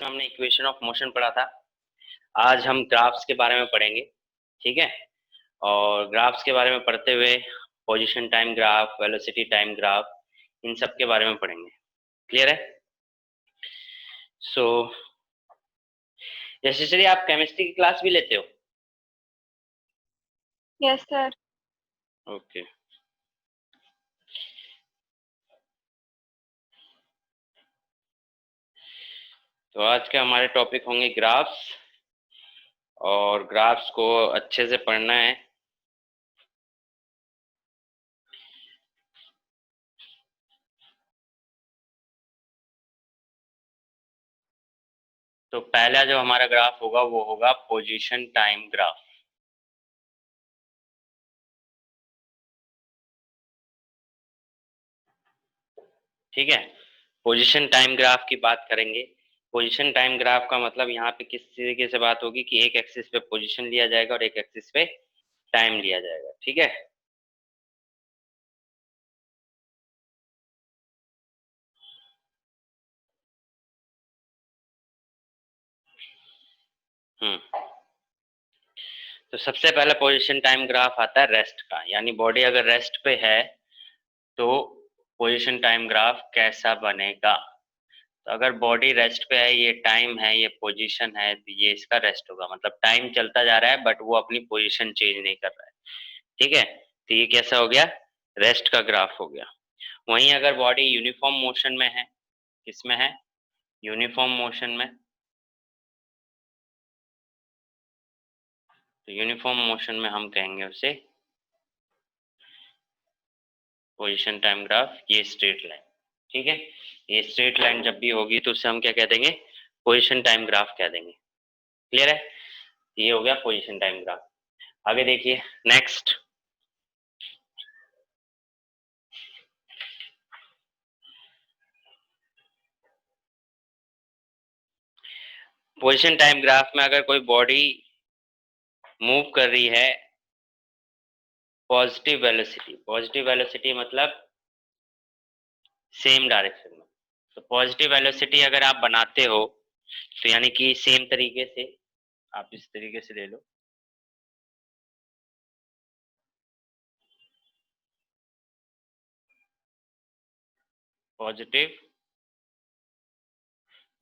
में हमने equation of motion पढ़ा था। आज हम ग्राफ्स के बारे में पढ़ेंगे, ठीक है। और ग्राफ्स के बारे में पढ़ते हुए position time graph, velocity time graph, इन सब के बारे में पढ़ेंगे। क्लियर है? सो यशस्वी, आप केमिस्ट्री की क्लास भी लेते हो? Yes sir. ओके। तो आज के हमारे टॉपिक होंगे ग्राफ्स, और ग्राफ्स को अच्छे से पढ़ना है। तो पहला जो हमारा ग्राफ होगा वो होगा पोजीशन टाइम ग्राफ। ठीक है, पोजीशन टाइम ग्राफ की बात करेंगे। पोजीशन टाइम ग्राफ का मतलब यहाँ पे किस तरीके से बात होगी कि एक एक्सिस पे पोजीशन लिया जाएगा और एक एक्सिस पे टाइम लिया जाएगा। ठीक है, तो सबसे पहला पोजीशन टाइम ग्राफ आता है रेस्ट का, यानी बॉडी अगर रेस्ट पे है तो पोजीशन टाइम ग्राफ कैसा बनेगा। तो अगर बॉडी रेस्ट पे है, ये टाइम है, ये पोजीशन है, तो ये इसका रेस्ट होगा। मतलब टाइम चलता जा रहा है बट वो अपनी पोजीशन चेंज नहीं कर रहा है। ठीक है, तो ये कैसा हो गया? रेस्ट का ग्राफ हो गया। वहीं अगर बॉडी यूनिफॉर्म मोशन में है, किसमें है? यूनिफॉर्म मोशन में, तो यूनिफॉर्म मोशन में हम कहेंगे उसे पोजीशन टाइम ग्राफ। ये स्ट्रेट लाइन, ठीक है, ये स्ट्रेट लाइन जब भी होगी तो उसे हम क्या कह देंगे? पोजीशन टाइम ग्राफ कह देंगे। क्लियर है? ये हो गया पोजीशन टाइम ग्राफ। आगे देखिए नेक्स्ट। पोजीशन टाइम ग्राफ में अगर कोई बॉडी मूव कर रही है पॉजिटिव वेलोसिटी मतलब सेम डायरेक्शन में, तो पॉजिटिव वेलोसिटी अगर आप बनाते हो तो यानी कि सेम तरीके से आप इस तरीके से ले लो, पॉजिटिव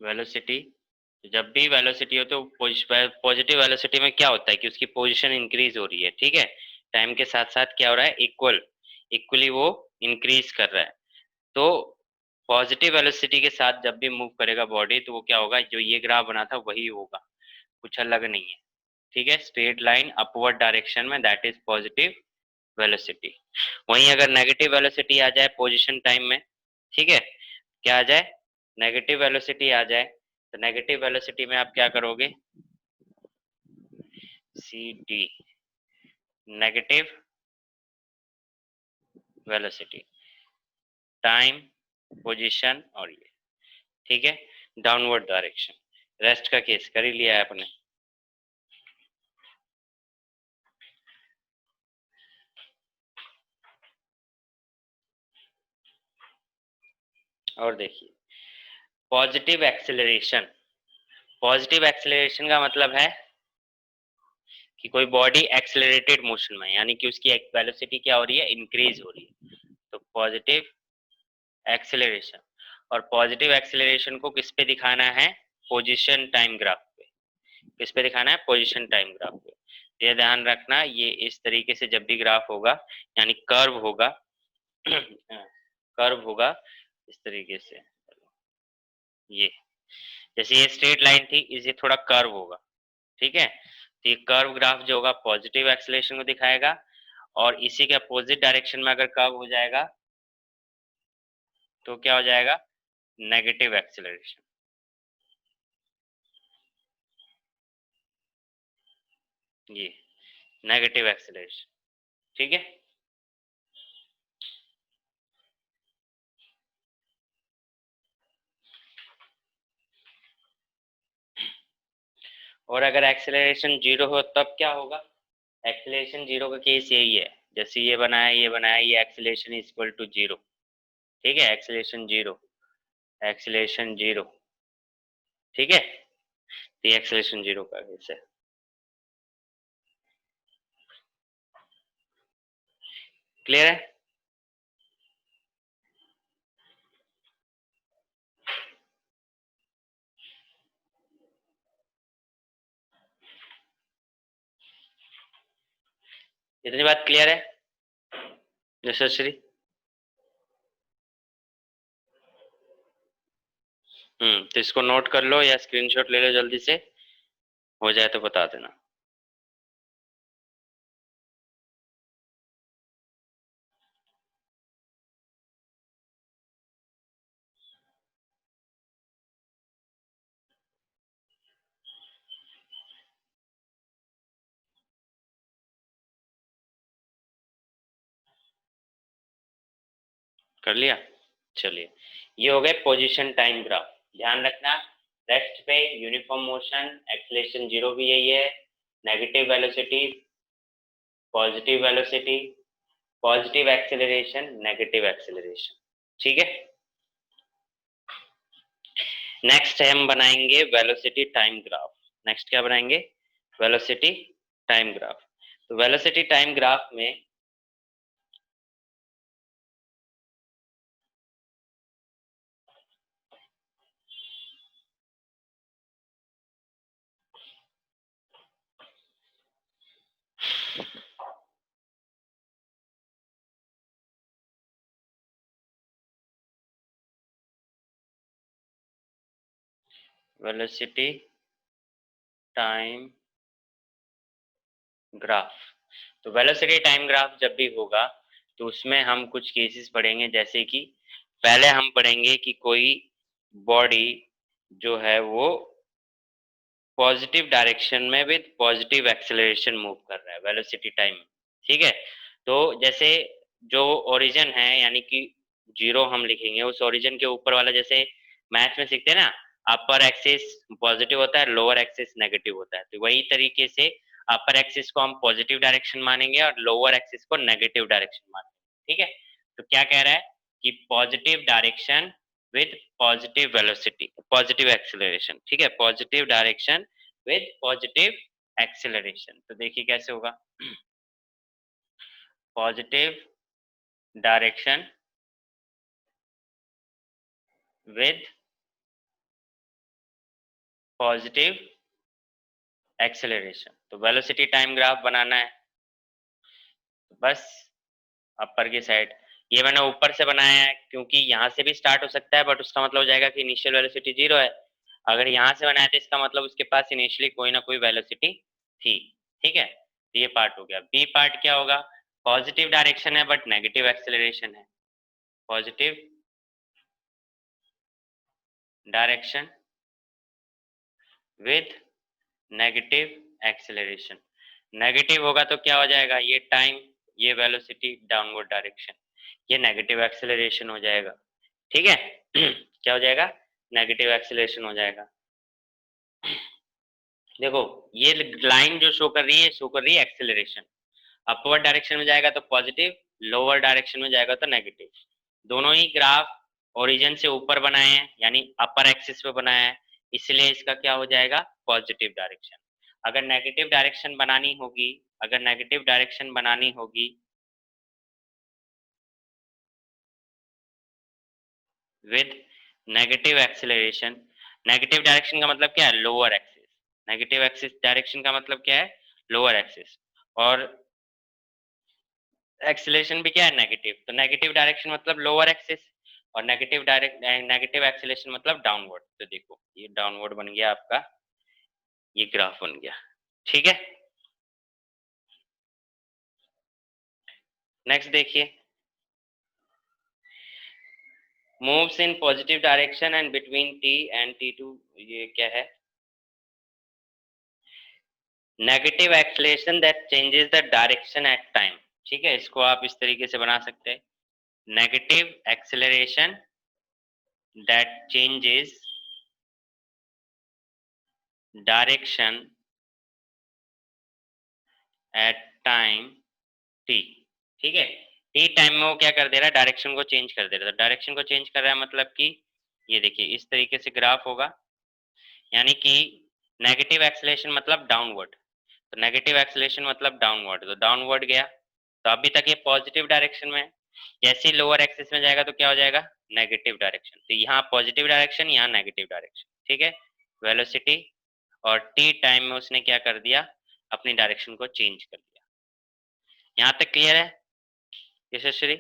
वेलोसिटी। जब भी वेलोसिटी हो तो पॉजिटिव वेलोसिटी में क्या होता है कि उसकी पोजीशन इंक्रीज हो रही है। ठीक है, टाइम के साथ साथ क्या हो रहा है? इक्वली वो इंक्रीज कर रहा है। तो पॉजिटिव वेलोसिटी के साथ जब भी मूव करेगा बॉडी तो वो क्या होगा? जो ये ग्राफ बना था वही होगा, कुछ अलग नहीं है। ठीक है, स्ट्रेट लाइन अपवर्ड डायरेक्शन में, दैट इज पॉजिटिव वेलोसिटी। वहीं अगर नेगेटिव वेलोसिटी आ जाए पोजीशन टाइम में, ठीक है, क्या आ जाए? नेगेटिव वेलोसिटी आ जाए, तो नेगेटिव वेलोसिटी में आप क्या करोगे? C D, negative velocity, time, position और ये, ठीक है, डाउनवर्ड डायरेक्शन। रेस्ट का केस कर ही लिया है आपने। और देखिए पॉजिटिव एक्सेलरेशन का मतलब है कि कोई बॉडी एक्सेलरेटेड मोशन में, यानी कि उसकी वेलोसिटी क्या हो रही है? इंक्रीज हो रही है, तो पॉजिटिव एक्सेलरेशन। और पॉजिटिव एक्सेलरेशन को किस पे दिखाना है? पोजीशन टाइम ग्राफ पे। किस पे दिखाना है? पोजीशन टाइम ग्राफ पे। ये ध्यान रखना, ये इस तरीके से जब भी ग्राफ होगा यानी कर्व होगा कर्व होगा इस तरीके से, ये जैसे ये स्ट्रेट लाइन थी, इसे थोड़ा कर्व होगा। ठीक है, तो ये कर्व ग्राफ जो होगा पॉजिटिव एक्सेलरेशन को दिखाएगा, और इसी के अपोजिट डायरेक्शन में अगर कर्व हो जाएगा तो क्या हो जाएगा? Negative acceleration. ये नेगेटिव एक्सेलरेशन, ठीक है। और अगर एक्सेलरेशन जीरो हो तब क्या होगा? एक्सेलरेशन जीरो का केस यही है, जैसे ये बनाया ये acceleration is equal to zero. ठीक है, एक्सेलरेशन जीरो ठीक है, तो ये एक्सेलरेशन जीरो का केस है। क्लियर है? इतनी बात क्लियर है यशस्वी? तो इसको नोट कर लो या स्क्रीनशॉट ले लो जल्दी से, हो जाए तो बता देना। कर लिया? चलिए, ये हो गए पोजीशन टाइम ग्राफ। ध्यान रखना, रेस्ट पे यूनिफॉर्म मोशन, एक्सेलरेशन जीरो भी यही है, negative velocity, positive velocity, positive acceleration, negative acceleration. ठीक है, नेक्स्ट हम बनाएंगे वेलोसिटी टाइम ग्राफ। नेक्स्ट क्या बनाएंगे? Velocity time graph. तो वेलोसिटी टाइम ग्राफ में वेलोसिटी टाइम ग्राफ, तो वेलोसिटी टाइम ग्राफ जब भी होगा तो उसमें हम कुछ केसेस पढ़ेंगे, जैसे कि पहले हम पढ़ेंगे कि कोई बॉडी जो है वो पॉजिटिव डायरेक्शन में विद पॉजिटिव एक्सेलरेशन मूव कर रहा है वेलोसिटी टाइम। ठीक है, तो जैसे जो ओरिजिन है यानी कि जीरो हम लिखेंगे, उस ओरिजिन के ऊपर वाला, जैसे मैथ में सीखते हैं ना, अपर एक्सिस पॉजिटिव होता है, लोअर एक्सिस नेगेटिव होता है, तो वही तरीके से अपर एक्सिस को हम पॉजिटिव डायरेक्शन मानेंगे और लोअर एक्सिस को नेगेटिव डायरेक्शन मानेंगे। ठीक है, तो क्या कह रहा है कि positive direction with positive velocity, positive acceleration. ठीक है, positive direction with positive acceleration. तो देखिए कैसे होगा, positive direction with positive acceleration. तो वेलोसिटी टाइम ग्राफ बनाना है, तो बस अपर की साइड, ये मैंने ऊपर से बनाया है क्योंकि यहाँ से भी स्टार्ट हो सकता है, बट उसका मतलब हो जाएगा कि इनिशियल वेलोसिटी जीरो है। अगर यहाँ से बनाया तो इसका मतलब उसके पास इनिशियली कोई ना कोई वेलोसिटी थी। ठीक है, तो ये पार्ट हो गया। बी पार्ट क्या होगा? पॉजिटिव डायरेक्शन है बट नेगेटिव एक्सेलरेशन है, positive direction with negative acceleration. Negative होगा तो क्या हो जाएगा, ये टाइम, ये वेलोसिटी डाउनवर्ड डायरेक्शन, ये नेगेटिव एक्सेलरेशन हो जाएगा। ठीक है क्या हो जाएगा? नेगेटिव एक्सेलरेशन हो जाएगा। देखो, ये लाइन जो शो कर रही है, शो कर रही है एक्सेलरेशन। अपवर्ड डायरेक्शन में जाएगा तो पॉजिटिव, लोअर डायरेक्शन में जाएगा तो नेगेटिव। दोनों ही ग्राफ ओरिजिन से ऊपर बनाए हैं यानी अपर एक्सिस पे बनाया है, इसलिए इसका क्या हो जाएगा? Positive direction. अगर नेगेटिव डायरेक्शन बनानी होगी, अगर नेगेटिव डायरेक्शन बनानी होगी with negative acceleration, negative direction का मतलब क्या है? Lower axis. Negative axis direction का मतलब क्या है? Lower axis. और एक्सेलरेशन भी क्या है? नेगेटिव। तो नेगेटिव डायरेक्शन मतलब लोअर एक्सिस, और नेगेटिव एक्सेलरेशन मतलब डाउनवर्ड। तो देखो, ये डाउनवर्ड बन गया आपका, ये ग्राफ बन गया। ठीक है, नेक्स्ट देखिए, moves in positive direction and between T and T2, ये क्या है? Negative acceleration that changes the direction at time. ठीक है, इसको आप इस तरीके से बना सकते हैं, negative acceleration that changes direction at time T. ठीक है, टी टाइम में वो क्या कर दे रहा है? डायरेक्शन को चेंज कर दे रहा है। तो डायरेक्शन को चेंज कर रहा है मतलब कि ये देखिए इस तरीके से ग्राफ होगा, यानी कि नेगेटिव एक्सेलरेशन मतलब डाउनवर्ड, तो नेगेटिव एक्सेलरेशन मतलब डाउनवर्ड, तो डाउनवर्ड गया, तो अभी तक ये पॉजिटिव डायरेक्शन में है। जैसे ही लोअर एक्सिस में जाएगा तो क्या हो जाएगा, नेगेटिव डायरेक्शन, तो यहाँ पॉजिटिव डायरेक्शन, यहाँ नेगेटिव डायरेक्शन, ठीक है। वेलोसिटी और टी टाइम में उसने क्या कर दिया, अपनी डायरेक्शन को चेंज कर दिया। यहाँ तक क्लियर है यशस्वी?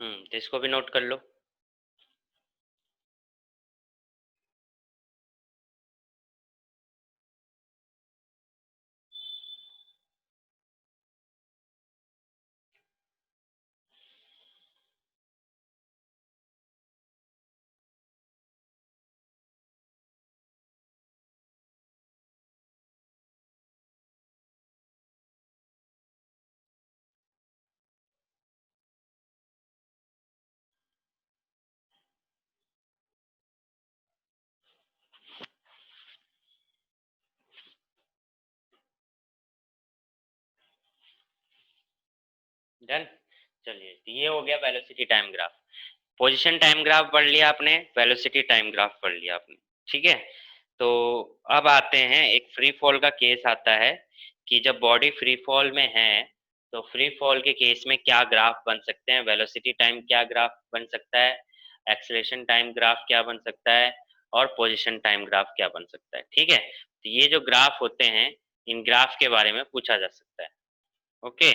तो इसको भी नोट कर लो। डन। चलिए, तो ये हो गया velocity time graph. Position time graph पढ़ लिया आपने, वेलोसिटी टाइम ग्राफ पढ़ लिया आपने, ठीक है। तो अब आते हैं, एक फ्री फॉल का केस आता है कि जब बॉडी फ्री फॉल में है तो फ्री फॉल के केस में क्या ग्राफ बन सकते हैं, वेलोसिटी टाइम क्या ग्राफ बन सकता है, एक्सेलरेशन टाइम ग्राफ क्या बन सकता है, और पोजीशन टाइम ग्राफ क्या बन सकता है, ठीक है। तो ये जो ग्राफ होते हैं, इन ग्राफ के बारे में पूछा जा सकता है। ओके,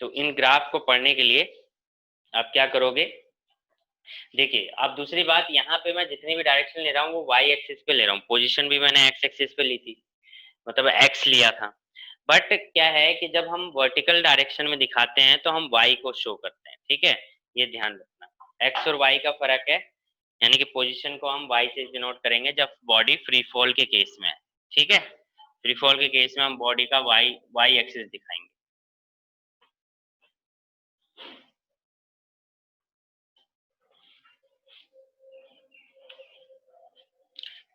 तो इन ग्राफ को पढ़ने के लिए आप क्या करोगे, देखिए अब दूसरी बात, यहाँ पे मैं जितनी भी डायरेक्शन ले रहा हूँ वो वाई एक्सिस पे ले रहा हूँ, पोजीशन भी मैंने एक्स एक्सिस पे ली थी, मतलब एक्स लिया था। बट क्या है कि जब हम वर्टिकल डायरेक्शन में दिखाते हैं तो हम वाई को शो करते हैं, ठीक है। ये ध्यान रखना, एक्स और वाई का फर्क है, यानी कि पोजीशन को हम वाई से डिनोट करेंगे जब बॉडी फ्री फॉल के केस में है, ठीक है। फ्री फॉल के केस में हम बॉडी का वाई वाई एक्सिस दिखाएंगे।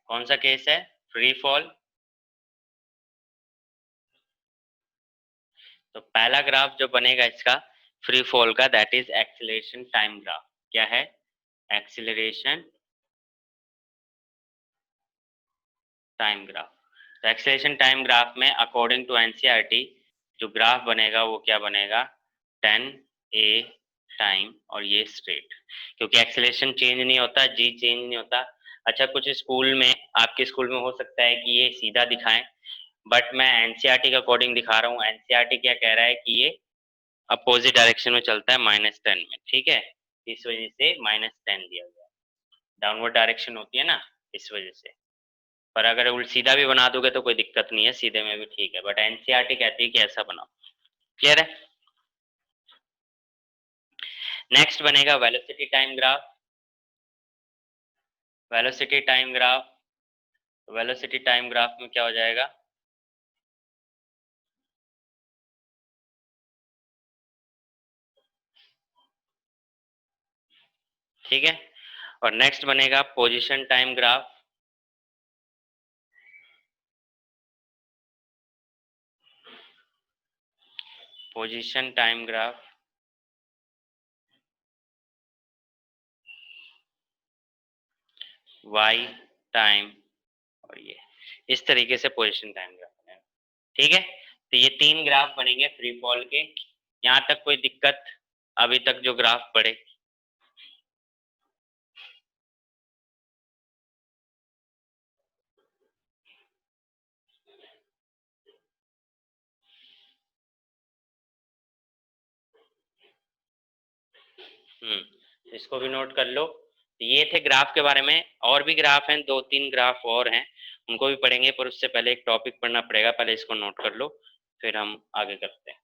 कौन सा केस है, फ्री फॉल। तो पहला ग्राफ जो बनेगा इसका फ्री फॉल का, that is acceleration time graph. क्या है, एक्सीलरेशन टाइम ग्राफ। तो एक्सीलरेशन टाइम ग्राफ में अकॉर्डिंग टू एनसीईआरटी जो ग्राफ बनेगा वो क्या बनेगा, 10 a टाइम, और ये स्ट्रेट, क्योंकि एक्सीलरेशन चेंज नहीं होता, जी चेंज नहीं होता। अच्छा, कुछ स्कूल में, आपके स्कूल में हो सकता है कि ये सीधा दिखाएं, बट मैं एनसीईआरटी के अकॉर्डिंग दिखा रहा हूँ। एनसीईआरटी क्या कह रहा है कि ये अपोजिट डायरेक्शन में चलता है, -10 में, ठीक है। इस वजह से -10 दिया गया, डाउनवर्ड डायरेक्शन होती है ना, इस वजह से। पर अगर उल्टा सीधा भी बना दोगे तो कोई दिक्कत नहीं है, सीधे में भी ठीक है, बट एनसीईआरटी कहती है कि ऐसा बनाओ। क्लियर है। नेक्स्ट बनेगा velocity time graph. Velocity time graph, velocity time graph में क्या हो जाएगा, ठीक है। और नेक्स्ट बनेगा position time graph. Position time graph, y time, और ये इस तरीके से पोजीशन टाइम ग्राफ बनेगा, ठीक है। तो ये तीन ग्राफ बनेंगे फ्री फॉल के। यहाँ तक कोई दिक्कत, अभी तक जो ग्राफ पढ़े। इसको भी नोट कर लो। ये थे ग्राफ के बारे में, और भी ग्राफ हैं, दो तीन ग्राफ और हैं, उनको भी पढ़ेंगे, पर उससे पहले एक टॉपिक पढ़ना पड़ेगा, पहले इसको नोट कर लो, फिर हम आगे करते हैं।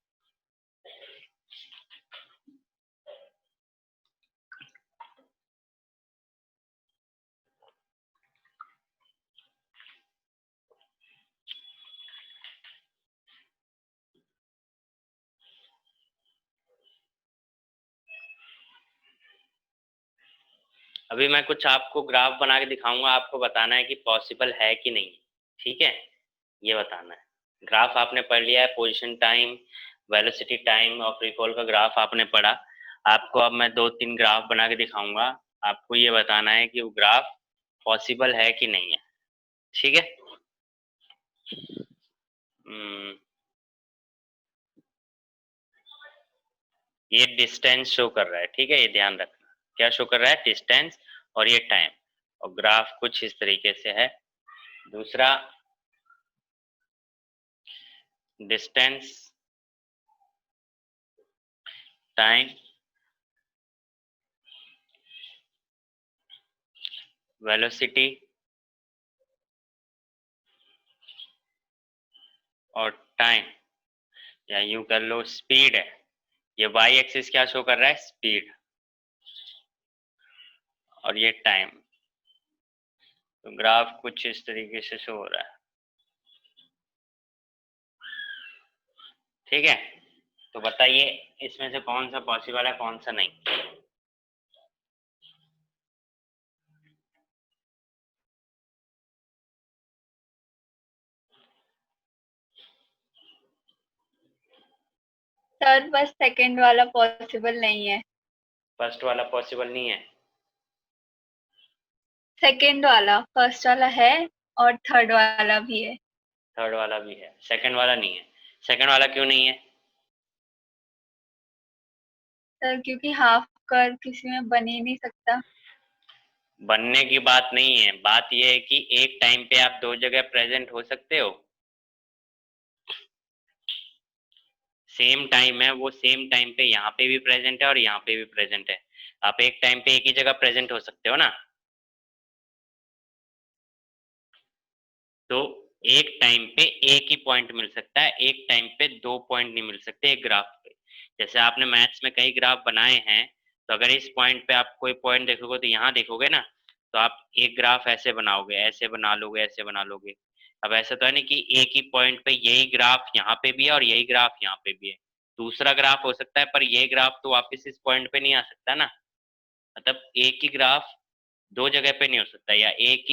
अभी मैं कुछ आपको ग्राफ बना के दिखाऊंगा, आपको बताना है कि पॉसिबल है कि नहीं, ठीक है, ये बताना है। ग्राफ आपने पढ़ लिया है, पोजीशन टाइम, वेलोसिटी टाइम और फ्री फॉल का ग्राफ आपने पढ़ा। आपको अब मैं 2-3 ग्राफ बना के दिखाऊंगा, आपको ये बताना है कि वो ग्राफ पॉसिबल है कि नहीं है, ठीक है। हम्म, ये डिस्टेंस शो कर रहा है, ठीक है, ये ध्यान रखना। क्या शो कर रहा है? डिस्टेंस और ये टाइम। और ग्राफ कुछ इस तरीके से है। दूसरा, डिस्टेंस, टाइम, वेलोसिटी और टाइम, या यूं कर लो स्पीड है। ये वाई एक्सिस क्या शो कर रहा है? स्पीड। और ये टाइम। तो ग्राफ कुछ इस तरीके से शो हो रहा है, ठीक है। तो बताइए इसमें से कौन सा पॉसिबल है, कौन सा नहीं। सर बस सेकंड वाला पॉसिबल नहीं है। फर्स्ट वाला पॉसिबल नहीं है? सेकंड वाला, फर्स्ट वाला है और थर्ड वाला भी है। थर्ड वाला भी है, सेकंड वाला नहीं है। सेकंड वाला क्यों नहीं है? सर क्योंकि हाफ कर्व किसी में बन ही नहीं सकता। बनने की बात नहीं है, बात यह है कि एक टाइम पे आप दो जगह प्रेजेंट हो सकते हो। सेम टाइम है, वो सेम टाइम पे यहाँ पे भी प्रेजेंट है और यहाँ पे भी प्रेजेंट है। आप एक टाइम पे एक ही जगह प्रेजेंट हो सकते हो ना। तो एक टाइम पे एक ही पॉइंट मिल सकता है, एक टाइम पे दो पॉइंट नहीं मिल सकते एक ग्राफ पे। जैसे आपने मैथ्स में कई ग्राफ बनाए हैं, तो अगर इस पॉइंट पे आप कोई पॉइंट देखोगे तो यहाँ देखोगे ना, तो आप एक ग्राफ ऐसे बनाओगे, ऐसे बना लोगे, ऐसे बना लोगे। अब ऐसा तो है नहीं कि एक ही पॉइंट पे यही ग्राफ यहाँ पे भी है और यही ग्राफ यहाँ पे भी है। दूसरा ग्राफ हो सकता है पर ये ग्राफ तो वापस इस पॉइंट पे नहीं आ सकता ना। मतलब एक ही ग्राफ दो जगह पे नहीं हो सकता, या एक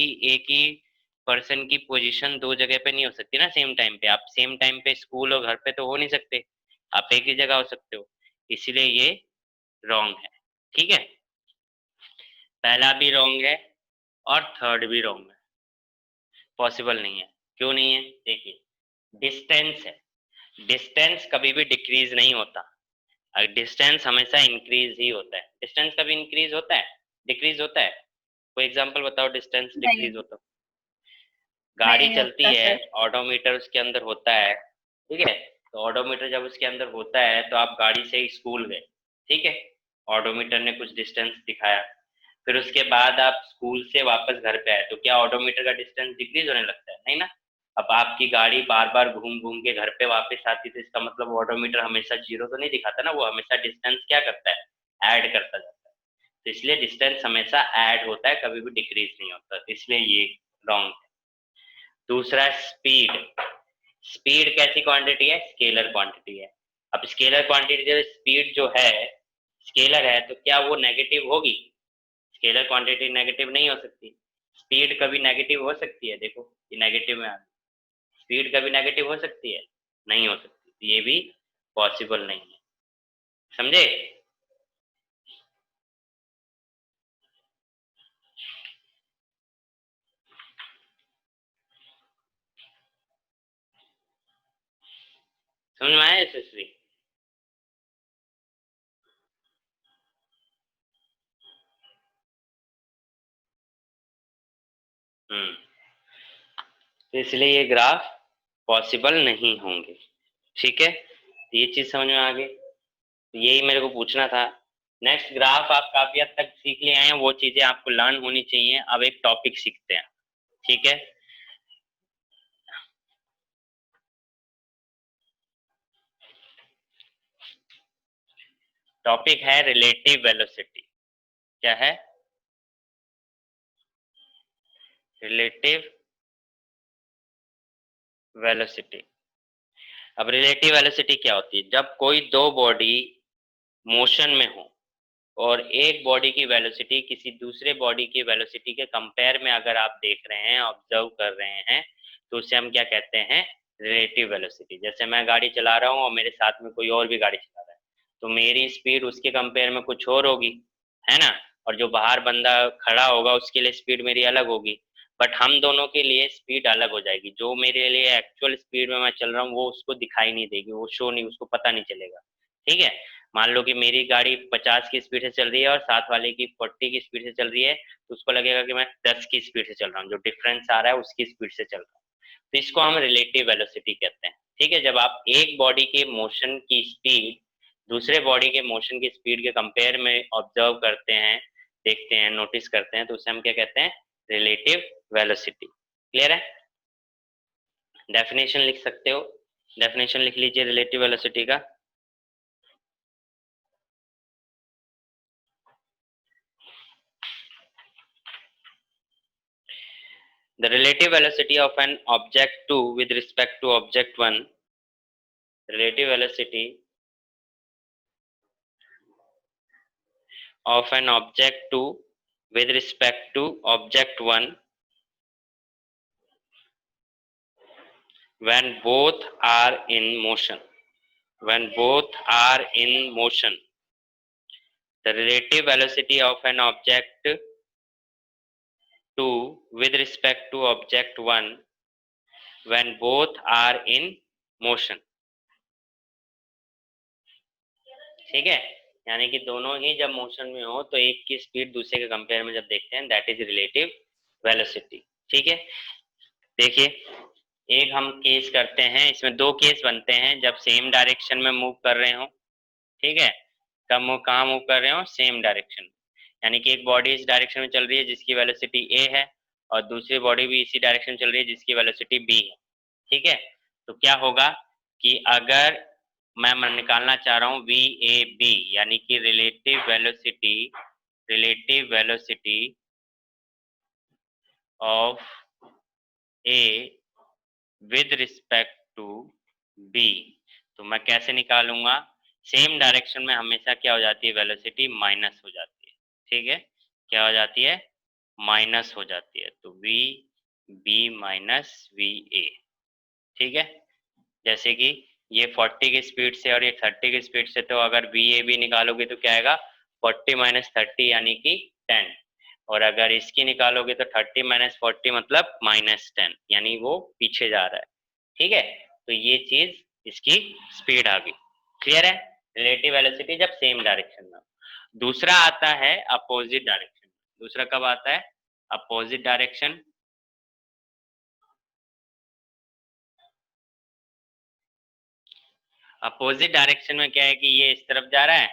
ही पर्सन की पोजीशन दो जगह पे नहीं हो सकती ना सेम टाइम पे। आप सेम टाइम पे स्कूल और घर पे तो हो नहीं सकते, आप एक ही जगह हो सकते हो। इसीलिए ये रॉन्ग है, ठीक है। पहला भी रॉन्ग है और थर्ड भी रॉन्ग है, पॉसिबल नहीं है। क्यों नहीं है? देखिए, डिस्टेंस है, डिस्टेंस कभी भी डिक्रीज नहीं होता, डिस्टेंस हमेशा इंक्रीज ही होता है। डिस्टेंस कभी इंक्रीज होता है, डिक्रीज होता है? कोई एग्जांपल बताओ डिस्टेंस नहीं, डिक्रीज होता। गाड़ी नहीं चलती होता है, सर। ऑडोमीटर उसके अंदर होता है, ठीक है। तो ऑडोमीटर जब उसके अंदर होता है तो आप गाड़ी से ही स्कूल गए, ठीक है, ऑडोमीटर ने कुछ डिस्टेंस दिखाया। फिर उसके बाद आप स्कूल से वापस घर पे आए, तो क्या ऑडोमीटर का डिस्टेंस डिक्रीज होने लगता है? नहीं ना। अब आपकी गाड़ी बार बार घूम घूम के घर पे वापस आती, तो इसका मतलब ऑडोमीटर हमेशा जीरो तो नहीं दिखाता ना, वो हमेशा डिस्टेंस क्या करता है? ऐड करता जाता है। तो इसलिए डिस्टेंस हमेशा ऐड होता है, कभी भी डिक्रीज नहीं होता, तो इसलिए ये रॉन्ग है। दूसरा, स्पीड। स्पीड कैसी क्वांटिटी है? स्केलर क्वांटिटी है। अब स्केलर क्वांटिटी जो स्पीड जो है, स्केलर है, तो क्या वो नेगेटिव होगी? स्केलर क्वांटिटी नेगेटिव नहीं हो सकती। स्पीड कभी नेगेटिव हो सकती है? देखो ये नेगेटिव में आ गई। स्पीड कभी नेगेटिव हो सकती है? नहीं हो सकती, तो ये भी पॉसिबल नहीं है, समझे। समझ में आया यशस्वी? हम्म। तो इसलिए ये ग्राफ पॉसिबल नहीं होंगे, ठीक है। तो ये चीज समझ में आ गई, तो यही मेरे को पूछना था। नेक्स्ट, ग्राफ आप काफी हद तक सीख लिए हैं, वो चीजें आपको लर्न होनी चाहिए। अब एक टॉपिक सीखते हैं, ठीक है। टॉपिक है रिलेटिव वेलोसिटी। क्या है? Relative velocity. अब रिलेटिव वेलोसिटी क्या होती है? जब कोई दो बॉडी मोशन में हो, और एक बॉडी की वेलोसिटी किसी दूसरे बॉडी की वेलोसिटी के कंपेयर में अगर आप देख रहे हैं, ऑब्जर्व कर रहे हैं, तो उसे हम क्या कहते हैं, रिलेटिव वेलोसिटी। जैसे मैं गाड़ी चला रहा हूँ और मेरे साथ में कोई और भी गाड़ी चला रहा है, तो मेरी स्पीड उसके कंपेयर में कुछ और होगी, है ना, और जो बाहर बंदा खड़ा होगा उसके लिए स्पीड मेरी अलग होगी, बट हम दोनों के लिए स्पीड अलग हो जाएगी। जो मेरे लिए एक्चुअल स्पीड में मैं चल रहा हूँ वो उसको दिखाई नहीं देगी, वो शो नहीं, उसको पता नहीं चलेगा। ठीक है, मान लो कि मेरी गाड़ी 50 की स्पीड से चल रही है और साथ वाले की 40 की स्पीड से चल रही है, तो उसको लगेगा कि मैं 10 की स्पीड से चल रहा हूँ, जो डिफरेंस आ रहा है उसकी स्पीड से चल रहा हूँ। तो इसको हम रिलेटिव वेलोसिटी कहते हैं। ठीक है, जब आप एक बॉडी के मोशन की स्पीड दूसरे बॉडी के मोशन की स्पीड के कंपेयर में ऑब्जर्व करते हैं, देखते हैं, नोटिस करते हैं, तो उसे हम क्या कहते हैं, रिलेटिव वेलोसिटी। क्लियर है? डेफिनेशन लिख सकते हो, डेफिनेशन लिख लीजिए रिलेटिव वेलोसिटी का। The relative velocity of an object 2 with respect to object 1, relative velocity of an object 2 with respect to object 1 when both are in motion. When both are in motion, the relative velocity of an object 2 with respect to object 1 when both are in motion. ठीक है, यानी कि दोनों ही जब motion में हो तो एक की स्पीड दूसरे के कंपेयर में जब देखते हैं, दैट इज रिलेटिव वेलोसिटी। ठीक है, देखिए एक हम केस करते हैं, इसमें दो केस बनते हैं, जब सेम डायरेक्शन में मूव कर रहे हो। ठीक है, कब कहाँ मूव कर रहे हो, सेम डायरेक्शन, यानी कि एक बॉडी इस डायरेक्शन में चल रही है जिसकी वेलोसिटी ए है, और दूसरी बॉडी भी इसी डायरेक्शन चल रही है जिसकी वेलोसिटी बी है। ठीक है, तो क्या होगा कि अगर मैं निकालना चाह रहा हूँ वी ए बी, यानी कि relative velocity of A with respect to B, तो मैं कैसे निकालूंगा, सेम डायरेक्शन में हमेशा क्या हो जाती है, वेलोसिटी माइनस हो जाती है। ठीक है, क्या हो जाती है, माइनस हो जाती है, तो V B minus V A. ठीक है, जैसे कि ये 40 की स्पीड से और ये 30 की स्पीड से, तो अगर वी ए बी निकालोगे तो क्या आएगा, 40 माइनस 30 यानी कि 10, और अगर इसकी निकालोगे तो 30 माइनस 40 मतलब -10, यानी वो पीछे जा रहा है। ठीक है, तो ये चीज इसकी स्पीड आ गई। क्लियर है, रिलेटिव वेलोसिटी जब सेम डायरेक्शन में। दूसरा आता है अपोजिट डायरेक्शन। दूसरा कब आता है, अपोजिट डायरेक्शन। अपोजिट डायरेक्शन में क्या है कि ये इस तरफ जा रहा है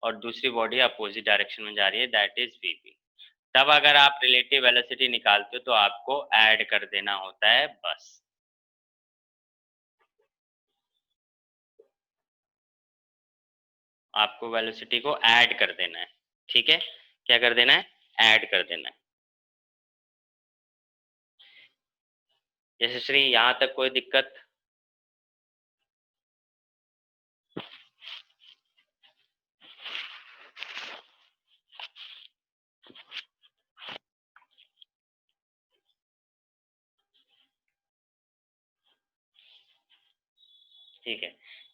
और दूसरी बॉडी अपोजिट डायरेक्शन में जा रही है, दैट इज वीपी। तब अगर आप रिलेटिव वेलोसिटी निकालते हो तो आपको ऐड कर देना होता है, बस। आपको वेलोसिटी को ऐड कर देना है। ठीक है, क्या कर देना है, ऐड कर देना है। जैसे श्री यहाँ तक कोई दिक्कत? ठीक है,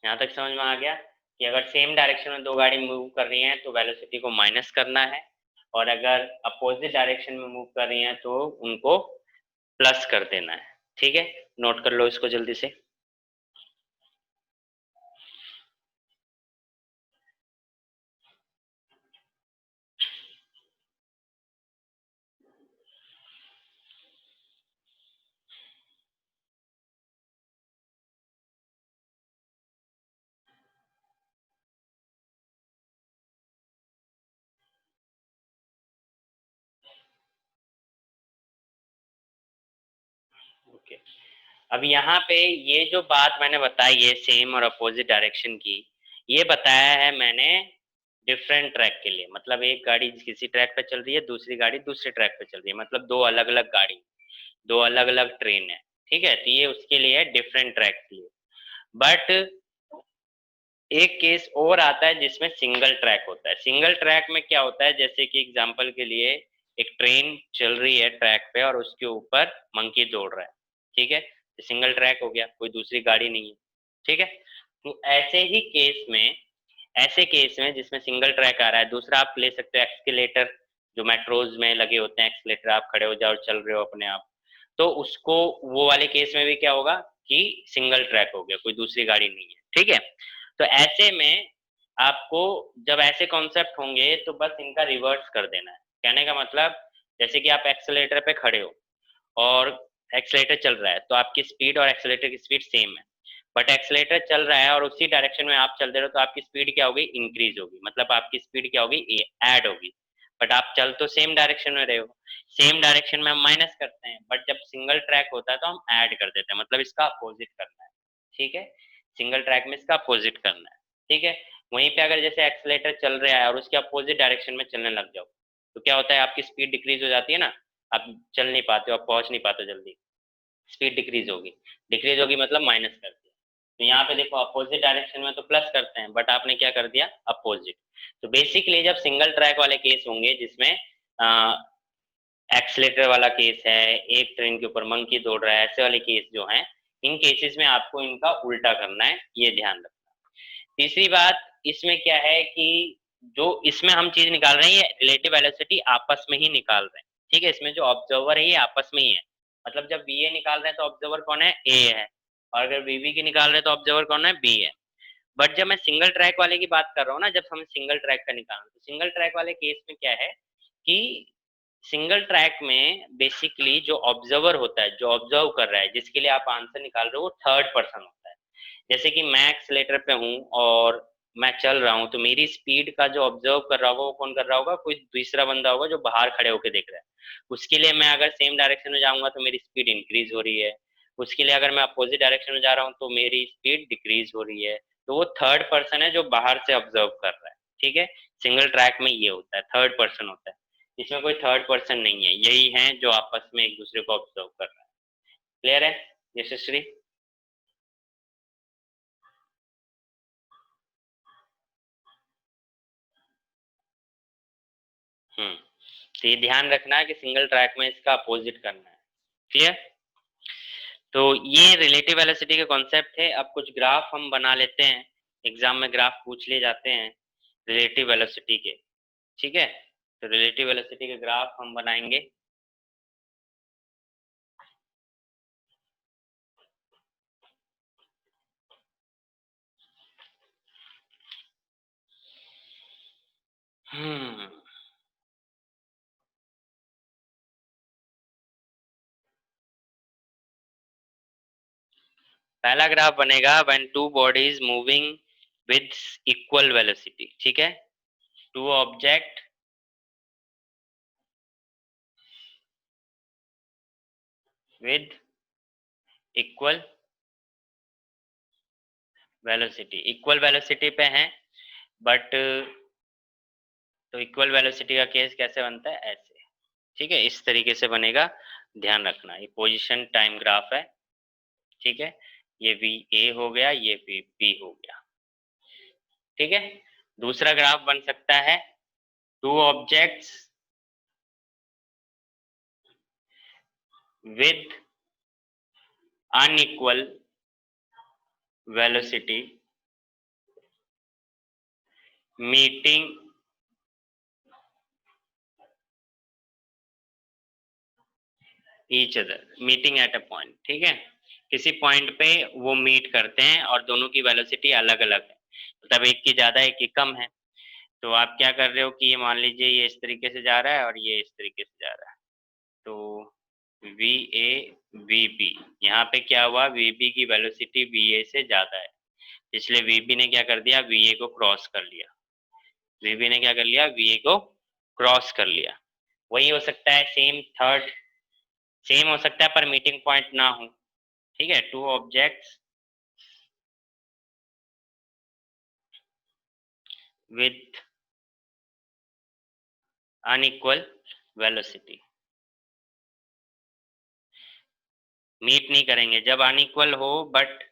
यहाँ तक समझ में आ गया कि अगर सेम डायरेक्शन में दो गाड़ी मूव कर रही हैं तो वेलोसिटी को माइनस करना है, और अगर अपोजिट डायरेक्शन में मूव कर रही हैं तो उनको प्लस कर देना है। ठीक है, नोट कर लो इसको जल्दी से। ओके, अब यहाँ पे ये जो बात मैंने बताई है सेम और अपोजिट डायरेक्शन की, ये बताया है मैंने डिफरेंट ट्रैक के लिए। मतलब एक गाड़ी किसी ट्रैक पे चल रही है, दूसरी गाड़ी दूसरे ट्रैक पे चल रही है, मतलब दो अलग अलग गाड़ी, दो अलग अलग ट्रेन है। ठीक है, तो ये उसके लिए है डिफरेंट ट्रैक के लिए। बट एक केस और आता है जिसमें सिंगल ट्रैक होता है। सिंगल ट्रैक में क्या होता है, जैसे कि एग्जांपल के लिए एक ट्रेन चल रही है ट्रैक पे और उसके ऊपर मंकी दौड़ रहा है, ठीक है, तो सिंगल ट्रैक हो गया, कोई दूसरी गाड़ी नहीं है, ठीक है। तो ऐसे केस में जिसमें सिंगल ट्रैक आ रहा है, दूसरा आप ले सकते हो एक्सकेलेटर, जो मेट्रोज में लगे होते हैं एक्सकेलेटर, आप खड़े हो जाओ चल रहे हो अपने आप, तो उसको वो वाले केस में भी क्या होगा कि सिंगल ट्रैक हो गया, कोई दूसरी गाड़ी नहीं है, ठीक है। तो ऐसे में आपको जब ऐसे कॉन्सेप्ट होंगे तो बस इनका रिवर्स कर देना है। कहने का मतलब, जैसे कि आप एक्सेलेटर पे खड़े हो और एक्सेलेटर चल रहा है, तो आपकी स्पीड और एक्सेलेटर की स्पीड सेम है, बट एक्सेलेटर चल रहा है और उसी डायरेक्शन में आप चल रहे हो, तो आपकी स्पीड क्या होगी, इंक्रीज होगी, मतलब आपकी स्पीड क्या होगी, ऐड होगी। बट आप चल तो सेम डायरेक्शन में रहे हो, सेम डायरेक्शन में हम माइनस करते हैं, बट जब सिंगल ट्रैक होता है तो हम ऐड कर देते हैं, मतलब इसका अपोजिट करना है, ठीक है। सिंगल ट्रैक में इसका अपोजिट करना है, ठीक है। वहीं पे अगर जैसे एक्सेलेटर चल रहा है और उसके अपोजिट डायरेक्शन में चलने लग जाओ, तो क्या होता है, आपकी स्पीड डिक्रीज हो जाती है ना, आप चल नहीं पाते हो, आप पहुंच नहीं पाते हो जल्दी, स्पीड डिक्रीज होगी, डिक्रीज होगी मतलब माइनस कर दिया। तो यहाँ पे देखो अपोजिट डायरेक्शन में तो प्लस करते हैं, बट आपने क्या कर दिया, अपोजिट। तो बेसिकली जब सिंगल ट्रैक वाले केस होंगे जिसमें एक्सलेटर वाला केस है, एक ट्रेन के ऊपर मंकी दौड़ रहा है, ऐसे वाले केस जो हैं, इन केसेस में आपको इनका उल्टा करना है, ये ध्यान रखना। तीसरी बात इसमें क्या है कि जो इसमें हम चीज निकाल रहे हैं, ये रिलेटिव वेलोसिटी आपस में ही निकाल रहे हैं, ठीक है। इसमें जो ऑब्जर्वर है ये आपस में ही है, मतलब जब वीए निकाल रहे हैं तो ऑब्जर्वर कौन है, ए है, और अगर वीबी की निकाल रहे हैं तो ऑब्जर्वर कौन है, बी है। बट जब मैं सिंगल ट्रैक वाले की बात कर रहा हूँ ना, जब हम सिंगल ट्रैक का निकाल रहे हैं, तो सिंगल ट्रैक वाले केस में क्या है कि सिंगल ट्रैक में बेसिकली जो ऑब्जर्वर होता है, जो ऑब्जर्व कर रहा है, जिसके लिए आप आंसर निकाल रहे हो, वो थर्ड पर्सन होता है। जैसे कि मैं एक्सलेटर पे हूँ और मैं चल रहा हूँ, तो मेरी स्पीड का जो ऑब्जर्व कर रहा होगा वो कौन कर रहा होगा, कोई दूसरा बंदा होगा जो बाहर खड़े होकर देख रहा है। उसके लिए मैं अगर सेम डायरेक्शन में जाऊंगा तो मेरी स्पीड इंक्रीज हो रही है, उसके लिए अगर मैं अपोजिट डायरेक्शन में जा रहा हूँ तो मेरी स्पीड डिक्रीज हो रही है। तो वो थर्ड पर्सन है जो बाहर से ऑब्जर्व कर रहा है, ठीक है। सिंगल ट्रैक में ये होता है, थर्ड पर्सन होता है, इसमें कोई थर्ड पर्सन नहीं है, यही है जो आपस में एक दूसरे को ऑब्जर्व कर रहा है। क्लियर है यशस्वी? हम्म। तो ये ध्यान रखना है कि सिंगल ट्रैक में इसका अपोजिट करना है। क्लियर? तो ये रिलेटिव वेलोसिटी के कॉन्सेप्ट है। अब कुछ ग्राफ हम बना लेते हैं, एग्जाम में ग्राफ पूछ लिए जाते हैं रिलेटिव वेलोसिटी के, ठीक है। तो रिलेटिव वेलोसिटी के ग्राफ हम बनाएंगे। हम्म। पहला ग्राफ बनेगा when two bodies moving with equal velocity, ठीक है। Two object with equal velocity, equal velocity पे हैं, बट तो इक्वल वेलोसिटी का केस कैसे बनता है, ऐसे, ठीक है, इस तरीके से बनेगा। ध्यान रखना, ये पोजीशन टाइम ग्राफ है, ठीक है। ये वी ए हो गया, ये वी बी हो गया, ठीक है। दूसरा ग्राफ बन सकता है two objects with unequal velocity meeting each other, meeting at a point, ठीक है। किसी पॉइंट पे वो मीट करते हैं और दोनों की वेलोसिटी अलग अलग है, मतलब एक की ज्यादा एक की कम है। तो आप क्या कर रहे हो कि ये मान लीजिए ये इस तरीके से जा रहा है और ये इस तरीके से जा रहा है, तो वी ए वी बी, यहाँ पे क्या हुआ, वी बी की वेलोसिटी वी ए से ज्यादा है, इसलिए वी बी ने क्या कर दिया, वी ए को क्रॉस कर लिया। वी बी ने क्या कर लिया, वी ए को क्रॉस कर लिया। वही हो सकता है सेम, थर्ड सेम हो सकता है पर मीटिंग पॉइंट ना हो, ठीक है। Two objects with unequal velocity meet नहीं करेंगे, जब अनइक्वल हो बट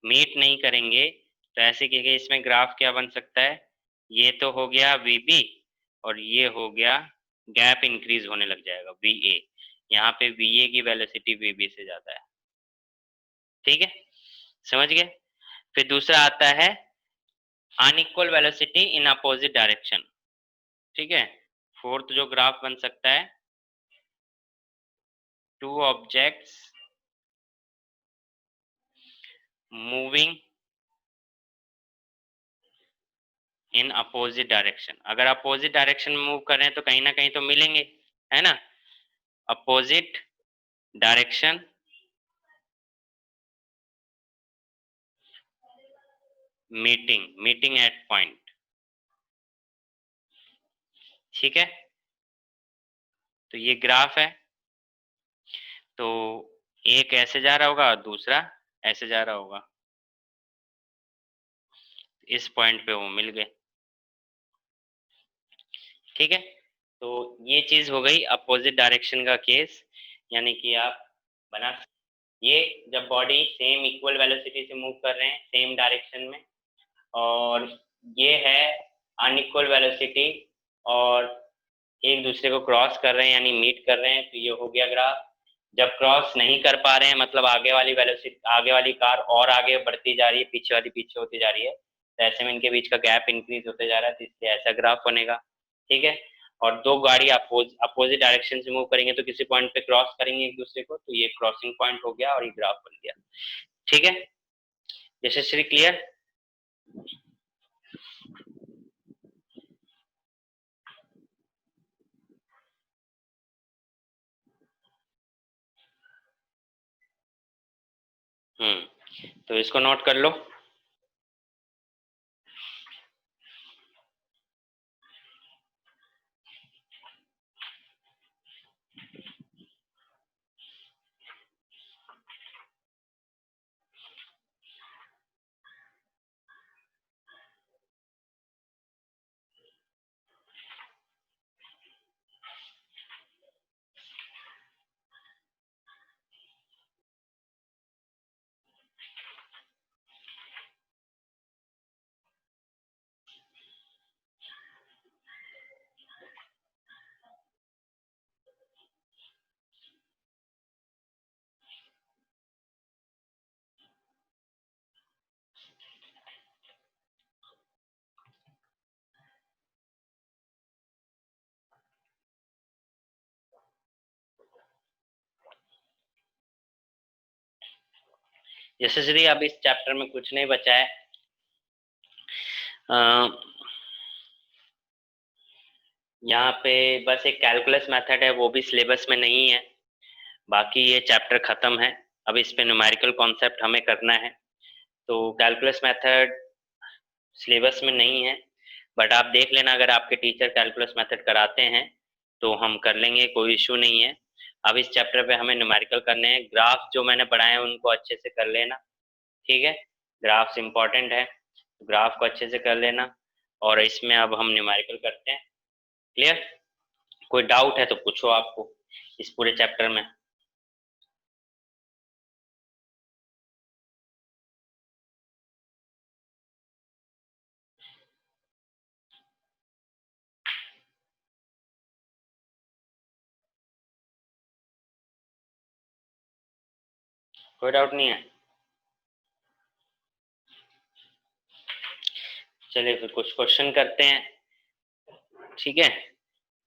मीट नहीं करेंगे तो ऐसे की इसमें ग्राफ क्या बन सकता है, ये तो हो गया VB और ये हो गया गैप इंक्रीज होने लग जाएगा VA। यहाँ पे VA की वेलोसिटी VB से ज्यादा है, ठीक है, समझ गए। फिर दूसरा आता है unequal velocity in opposite direction, ठीक है। फोर्थ जो ग्राफ बन सकता है, two objects moving in opposite direction. अगर अपोजिट डायरेक्शन में मूव कर रहे हैं तो कहीं ना कहीं तो मिलेंगे, है ना। Opposite direction meeting at point, ठीक है। तो ये ग्राफ है, तो एक ऐसे जा रहा होगा और दूसरा ऐसे जा रहा होगा, इस पॉइंट पे वो मिल गए, ठीक है। तो ये चीज हो गई अपोजिट डायरेक्शन का केस, यानी कि आप बना, ये जब बॉडी सेम इक्वल वेलोसिटी से मूव कर रहे हैं सेम डायरेक्शन में, और ये है अनइक्वल वेलोसिटी और एक दूसरे को क्रॉस कर रहे हैं यानी मीट कर रहे हैं, तो ये हो गया ग्राफ। जब क्रॉस नहीं कर पा रहे हैं मतलब आगे वाली वेलोसिटी, आगे वाली कार और आगे बढ़ती जा रही है, पीछे वाली पीछे होती जा रही है, तो ऐसे में इनके बीच का गैप इंक्रीज होते जा रहा है, तो इससे ऐसा ग्राफ बनेगा, ठीक है। और दो गाड़ी अपोजिट डायरेक्शन से मूव करेंगे तो किसी पॉइंट पे क्रॉस करेंगे एक दूसरे को, तो ये क्रॉसिंग पॉइंट हो गया और ये ग्राफ बन गया, ठीक है। यशस्वी क्लियर। तो इसको नोट कर लो। यशस्वी अब इस चैप्टर में कुछ नहीं बचा है, यहाँ पे बस एक कैलकुलस मेथड है, वो भी सिलेबस में नहीं है, बाकी ये चैप्टर खत्म है। अब इस पे न्यूमेरिकल कॉन्सेप्ट हमें करना है, तो कैलकुलस मेथड सिलेबस में नहीं है, बट आप देख लेना अगर आपके टीचर कैलकुलस मेथड कराते हैं तो हम कर लेंगे, कोई इशू नहीं है। अब इस चैप्टर पे हमें न्यूमेरिकल करने हैं, ग्राफ जो मैंने पढ़ाए हैं उनको अच्छे से कर लेना, ठीक है। ग्राफ्स इंपॉर्टेंट है, ग्राफ को अच्छे से कर लेना, और इसमें अब हम न्यूमेरिकल करते हैं, क्लियर। कोई डाउट है तो पूछो आपको इस पूरे चैप्टर में। कोई डाउट नहीं है, चलिए फिर कुछ क्वेश्चन करते हैं, ठीक है।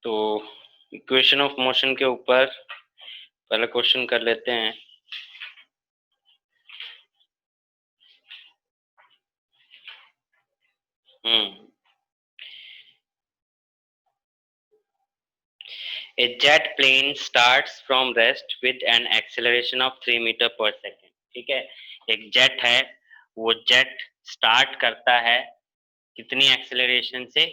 तो इक्वेशन ऑफ मोशन के ऊपर पहला क्वेश्चन कर लेते हैं। हम्म A jet plane starts from rest with an acceleration of 3 metre per second, ठीक है। एक जेट है, वो जेट स्टार्ट करता है कितनी एक्सेलरेशन से,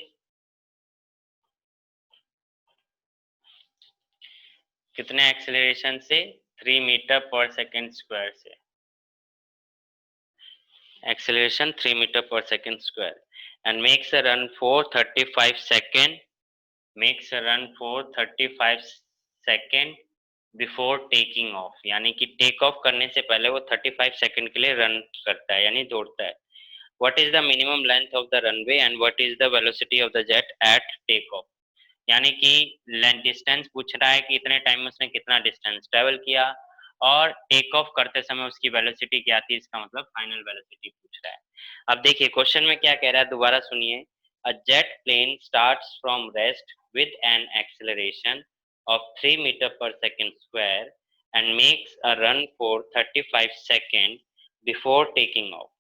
कितने एक्सेलरेशन से, 3 मीटर पर सेकेंड स्क्वायर से, acceleration 3 meter per second square, and makes a run for 35 second, makes a run for 35 second before taking off, यानी कि टेक ऑफ करने से पहले वो 35 सेकंड के लिए रन करता है यानी दौड़ता है। what is the minimum length of the runway and what is the velocity of the jet at takeoff. यानी कि डिस्टेंस पूछ रहा है कि इतने टाइम में उसने कितना डिस्टेंस ट्रेवल किया और टेक ऑफ करते समय उसकी वेलोसिटी क्या थी, इसका मतलब फाइनल वेलोसिटी पूछ रहा है। अब देखिए क्वेश्चन में क्या कह रहा है, दोबारा सुनिए। A jet plane starts from rest with an acceleration of 3 meter per second square and makes a run for 35 seconds before taking off.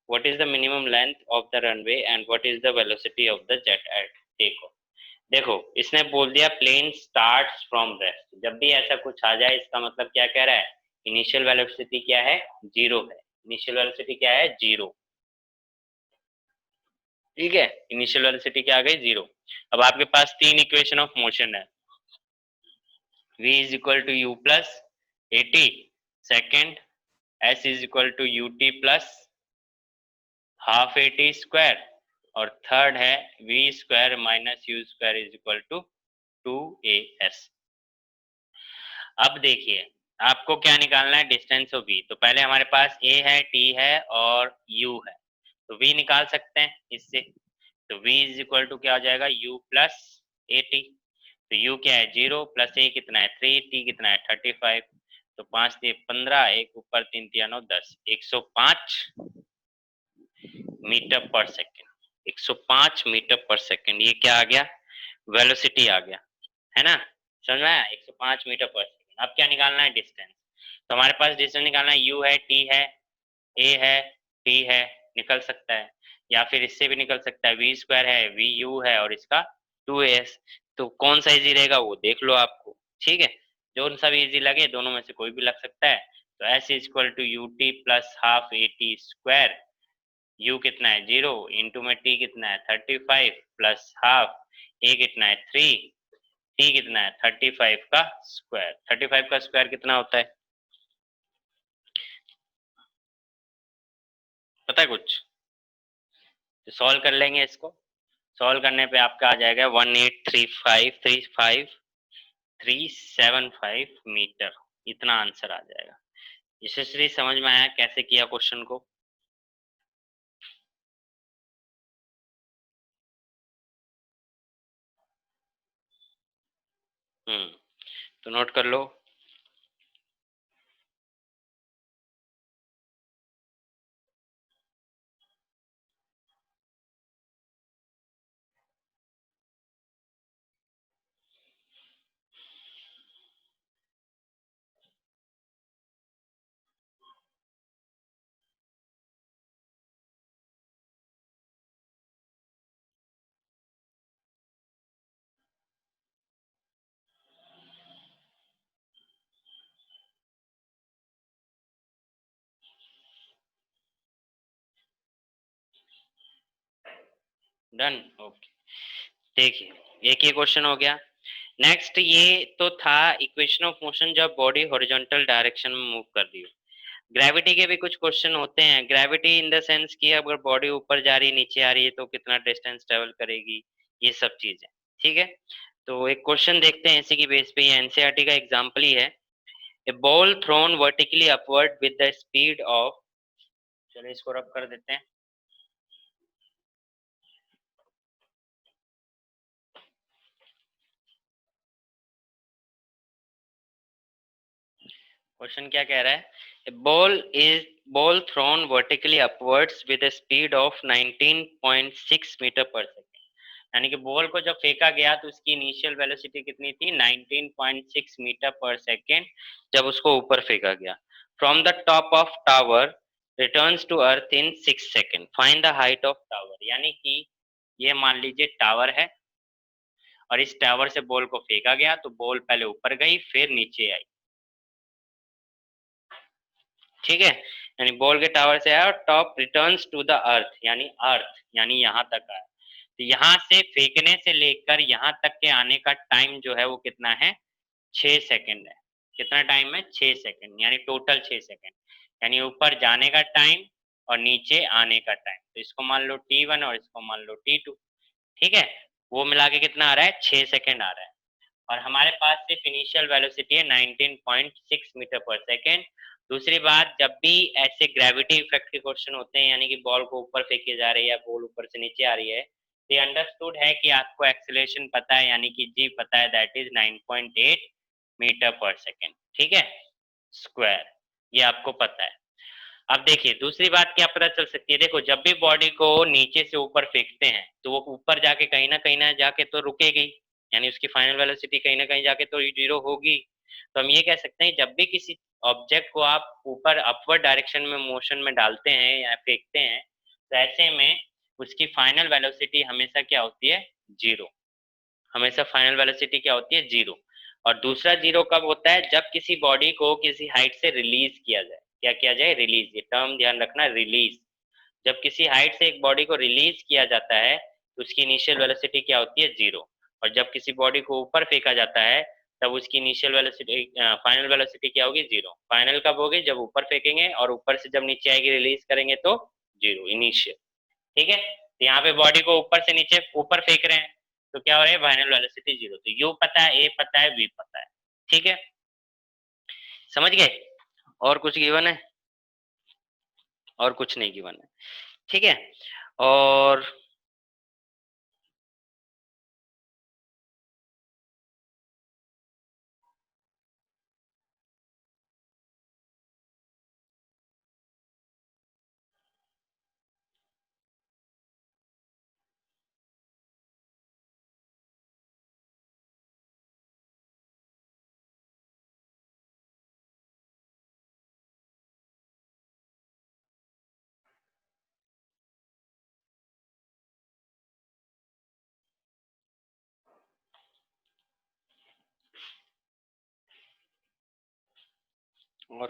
What is the minimum length of the runway and what is the velocity of the jet at takeoff? देखो इसने बोल दिया plane starts from rest, जब भी ऐसा कुछ आ जाए इसका मतलब क्या कह रहा है, इनिशियल वेलोसिटी क्या है, जीरो है। इनिशियल वेलोसिटी क्या है, जीरो। ठीक है, इनिशियल वेलोसिटी क्या आ गई, जीरो। अब आपके पास तीन इक्वेशन ऑफ मोशन है, v is equal to u plus a t, second s is equal to u t plus half a t square, और थर्ड है v square minus u square is equal to 2as। अब देखिए आपको क्या निकालना है, distance of v। तो पहले हमारे पास a है, t है और u है, तो v निकाल सकते हैं इससे। तो v इज इक्वल टू क्या हो जाएगा, u प्लस ए टी। तो u क्या है, जीरो, प्लस a कितना है 3, t कितना है 35। तो 5 3 15, एक ऊपर 3 3 9 10, 105 metre per second. 105 metre per second, ये क्या आ गया, वेलोसिटी आ गया, है ना। समझ में आया, 105 मीटर पर सेकेंड। अब क्या निकालना है, डिस्टेंस। तो हमारे पास डिस्टेंस निकालना है, u है, t है, a है, t है, निकल सकता है, या फिर इससे भी निकल सकता है, v स्क्वायर है, v u है और इसका 2as। तो कौन सा इजी रहेगा वो देख लो आपको, ठीक है। जो सा भी इजी लगे, दोनों में से कोई भी लग सकता है। तो s is equal to u t plus half a t square, u कितना है जीरो, इंटू में t कितना है 35 प्लस हाफ, a कितना है 3, t कितना है 35 का स्क्वायर। 35 का स्क्वायर कितना होता है, पता है कुछ, तो सॉल्व कर लेंगे इसको। सॉल्व करने पे आपका आ जाएगा 1835375 मीटर, इतना आंसर आ जाएगा। यशस्वी समझ में आया कैसे किया क्वेश्चन को। तो नोट कर लो। Done, okay. देखिए एक ये क्वेश्चन हो गया। नेक्स्ट ये तो था इक्वेशन ऑफ मोशन जब बॉडी हॉरिजॉन्टल डायरेक्शन में मूव कर रही हो। ग्रेविटी के भी कुछ क्वेश्चन होते हैं। ग्रेविटी इन द सेंस कि अगर बॉडी ऊपर जा रही है नीचे आ रही है तो कितना डिस्टेंस ट्रेवल करेगी, ये सब चीजें, ठीक है। तो एक क्वेश्चन देखते हैं इसी की बेस पे, ये एनसीईआरटी का एग्जांपल ही है। A ball thrown vertically upward with the speed of, चलो इसको रब कर देते हैं। क्वेश्चन क्या कह रहा है, a ball thrown vertically upwards with a speed of 19.6 metre per second. यानी कि बॉल को जब फेंका गया तो उसकी इनिशियल वेलोसिटी कितनी थी, 19.6 मीटर पर सेकेंड, जब उसको ऊपर फेंका गया। From the top of tower returns to earth in 6 second, find the height of tower. यानी कि ये मान लीजिए टावर है और इस टावर से बॉल को फेंका गया, तो बॉल पहले ऊपर गई फिर नीचे आई, ठीक है। यानी बॉल के टावर से आया और top returns to the earth, यानी यहाँ तक आया। तो यहाँ से फेंकने से लेकर यहाँ तक के आने का टाइम जो है वो कितना है, 6 सेकंड है। कितना टाइम है, 6 सेकंड, यानी टोटल 6 सेकंड। यानी ऊपर जाने का टाइम और नीचे आने का टाइम, तो इसको मान लो t1 और इसको मान लो t2, ठीक है। वो मिला के कितना आ रहा है, 6 सेकंड आ रहा है। और हमारे पास सिर्फ इनिशियल वेलोसिटी है 19.6 मीटर पर सेकेंड, दूसरी बात, जब भी ऐसे ग्रेविटी इफेक्ट के क्वेश्चन होते हैं, यानी कि बॉल को ऊपर फेंके जा रही है या बॉल ऊपर से नीचे आ रही है, तो अंडरस्टूड है कि आपको एक्सेलरेशन पता है, यानी कि जी पता है, that is 9.8 metre per second, ठीक है, स्क्वायर, ये आपको पता है। अब देखिए दूसरी बात क्या पता चल सकती है, देखो जब भी बॉडी को नीचे से ऊपर फेंकते हैं तो वो ऊपर जाके कहीं ना जाके तो रुकेगी, यानी उसकी फाइनल वेलोसिटी कहीं ना कहीं जाके तो जीरो होगी। तो हम ये कह सकते हैं जब भी किसी ऑब्जेक्ट को आप ऊपर अपवर्ड डायरेक्शन में मोशन में डालते हैं या फेंकते हैं, तो ऐसे में उसकी फाइनल वेलोसिटी हमेशा क्या होती है, जीरो। हमेशा फाइनल वेलोसिटी क्या होती है, जीरो। और दूसरा जीरो कब होता है, जब किसी बॉडी को किसी हाइट से रिलीज किया जाए। क्या किया जाए, रिलीज, ये टर्म ध्यान रखना, रिलीज। जब किसी हाइट से एक बॉडी को रिलीज किया जाता है तो उसकी इनिशियल वेलोसिटी क्या होती है, जीरो। और जब किसी बॉडी को ऊपर फेंका जाता है तब उसकी इनिशियल वेलोसिटी, फाइनल वेलोसिटी क्या होगी, जीरो। फाइनल कब होगी, जब ऊपर फेंकेंगे, और ऊपर से जब नीचे आएगी रिलीज करेंगे तो जीरो, इनिशियल। ठीक है, तो यहाँ पे बॉडी को ऊपर से नीचे ऊपर फेंक रहे हैं तो क्या हो रहा है, फाइनल वेलोसिटी जीरो। तो यू पता है, ए पता है, वी पता है, ठीक है, समझ गए। और कुछ गिवन है, और कुछ नहीं गिवन है, ठीक है। और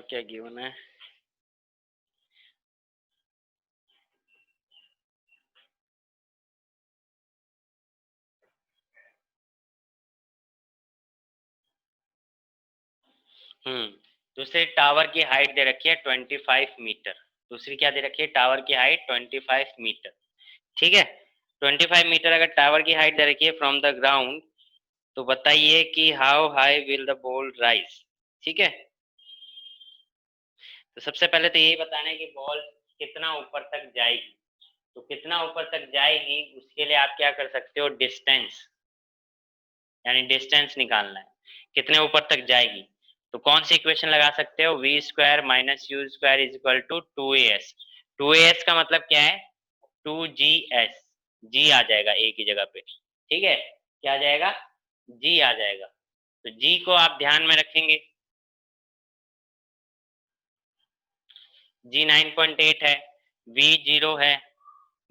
क्या गिवन है, दूसरे टावर की हाइट दे रखी है 25 मीटर। दूसरी क्या दे रखी है, टावर की हाइट 25 मीटर, ठीक है। 25 मीटर अगर टावर की हाइट दे रखी है फ्रॉम द ग्राउंड, तो बताइए कि how high will the ball rise, ठीक है। तो सबसे पहले तो यही बताना है कि बॉल कितना ऊपर तक जाएगी। तो कितना ऊपर तक जाएगी उसके लिए आप क्या कर सकते हो, डिस्टेंस, यानी डिस्टेंस निकालना है, कितने ऊपर तक जाएगी। तो कौन सी इक्वेशन लगा सकते हो, v square minus u square is equal to 2as। 2as का मतलब क्या है, 2gs, जी आ जाएगा ए की जगह पे, ठीक है, क्या आ जाएगा, जी आ जाएगा। तो जी को आप ध्यान में रखेंगे, जी 9.8 है, वी 0 है,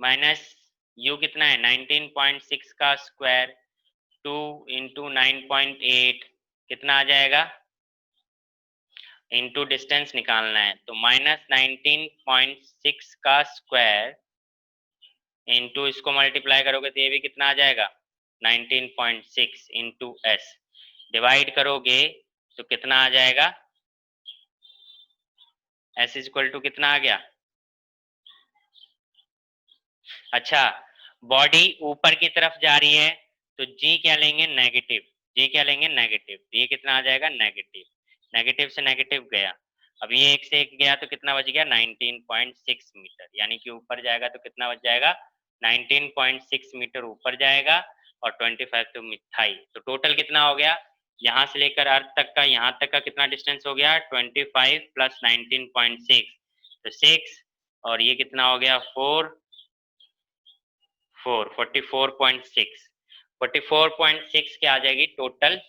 माइनस यू कितना है 19.6 का स्क्वायर, 2 इंटू 9.8 कितना आ जाएगा, इंटू डिस्टेंस निकालना है तो -19.6 का स्क्वायर इंटू इसको मल्टीप्लाई करोगे तो ये भी कितना आ जाएगा, 19.6 इंटू एस, डिवाइड करोगे तो कितना आ जाएगा, एस इज इक्वल टू कितना आ गया। अच्छा, बॉडी ऊपर की तरफ जा रही है तो जी क्या लेंगे, नेगेटिव, जी क्या लेंगे, नेगेटिव, ये कितना आ जाएगा, नेगेटिव। नेगेटिव से नेगेटिव गया, अब ये एक से एक गया तो कितना बच गया, 19.6 मीटर, यानी कि ऊपर जाएगा तो कितना बच जाएगा, 19.6 मीटर ऊपर जाएगा, और 25 तो मिथाई, तो टोटल कितना हो गया, यहाँ से लेकर अर्थ तक का, यहाँ तक का कितना डिस्टेंस हो गया, 25 प्लस 19.6, तो 6, और ये कितना हो गया, 44.6, 44.6 क्या आ जाएगी टोटल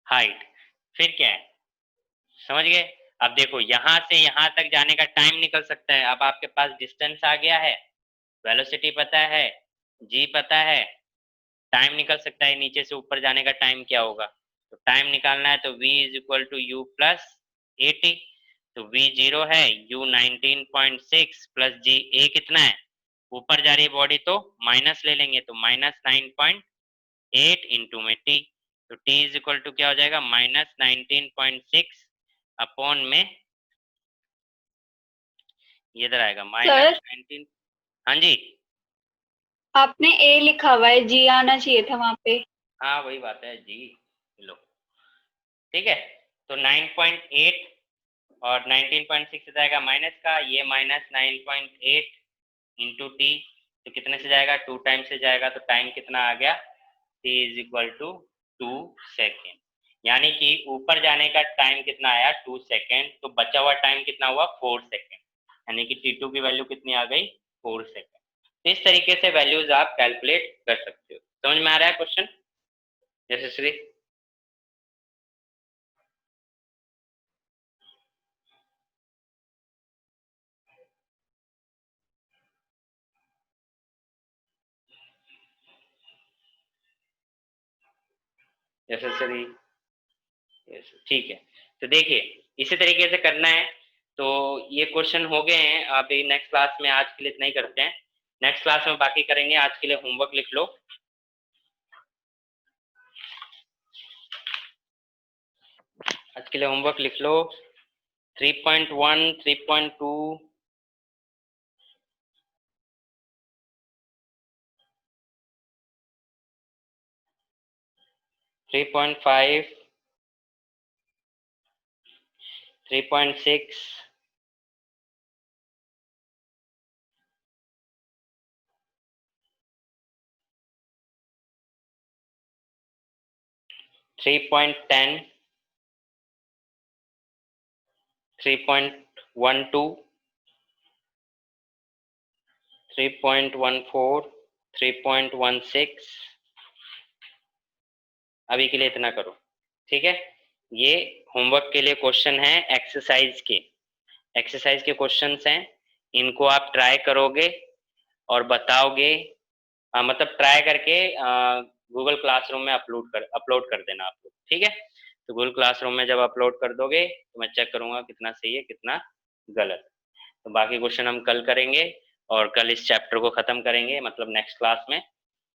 हाइट। फिर क्या है, समझ गए। अब देखो यहां से यहां तक जाने का टाइम निकल सकता है, अब आपके पास डिस्टेंस आ गया है, वेलोसिटी पता है, जी पता है, टाइम निकल सकता है, नीचे से ऊपर जाने का टाइम क्या होगा, तो टाइम निकालना है तो v is equal to u plus 80। तो v 0 है, u 19.6 प्लस जी, ए कितना है, ऊपर जा रही है बॉडी तो माइनस ले लेंगे, तो -9.8 इंटू में टी, तो टी इज इक्वल टू क्या हो जाएगा, -19.6 अपॉन में, ये इधर आएगा सर -19। हाँ जी, आपने ए लिखा हुआ है, जी आना चाहिए था वहां पे। हाँ वही बात है जी, लो, ठीक है। तो 9.8 और 19.6 से जाएगा माइनस का, ये माइनस 9.8 इंटू टी, तो कितने से जाएगा, 2 टाइम से जाएगा, तो टाइम कितना आ गया, t is equal to 2 second. यानी कि ऊपर जाने का टाइम कितना आया, 2 सेकेंड, तो बचा हुआ टाइम कितना हुआ, 4 सेकेंड, यानी कि t2 की वैल्यू कितनी आ गई, 4 सेकेंड। इस तरीके से वैल्यूज आप कैलकुलेट कर सकते हो। समझ में आ रहा है क्वेश्चन यशस्वी? यशस्वी, ठीक है। तो देखिए इसी तरीके से करना है। तो ये क्वेश्चन हो गए हैं, अभी नेक्स्ट क्लास में, आज के लिए इतना ही करते हैं, नेक्स्ट क्लास में बाकी करेंगे। आज के लिए होमवर्क लिख लो। आज के लिए होमवर्क लिख लो 3.1, 3.2, 3.5, 3.6, 3.10, 3.12, 3.14, 3.16। अभी के लिए इतना करो, ठीक है। ये होमवर्क के लिए क्वेश्चन है, एक्सरसाइज के क्वेश्चंस हैं। इनको आप ट्राई करोगे और बताओगे, मतलब ट्राई करके गूगल क्लासरूम में अपलोड कर देना आप लोग, ठीक है। तो गूगल क्लासरूम में जब अपलोड कर दोगे तो मैं चेक करूंगा कितना सही है कितना गलत। तो बाकी क्वेश्चन हम कल करेंगे और कल इस चैप्टर को खत्म करेंगे, मतलब नेक्स्ट क्लास में।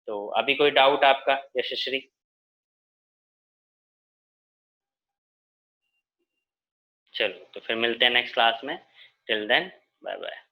तो अभी कोई डाउट आपका यशस्वी? चलो तो फिर मिलते हैं नेक्स्ट क्लास में। Till then bye bye.